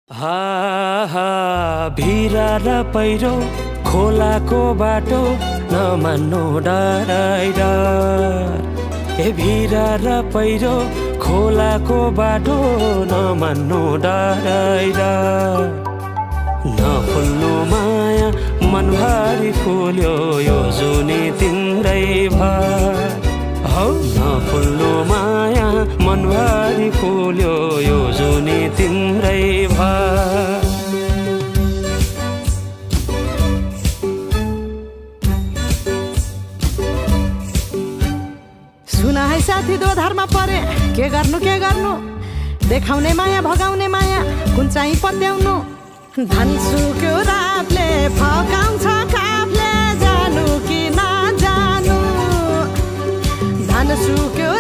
हा हा भिरा र पहिरो खोलाको बाटो नमान्नु डराइ डर। ए भिरा र पहिरो खोलाको बाटो नमान्नु डराइ डर। नफुल्नु माया मनभरि फुल्यो यो जुनी तिम्रै भर। हौ नफुल्नु माया मनभरि फुल्यो यो जुनी तिम्रै भर। सुना है साथी दोधारमा परे के गर्नु देखाउने माया भगाउने माया कुन चाहिँ पत्याउनु। धन सुक्यो रातले फकाउँछ काफले जानु कि नजानु। धन सुक्यो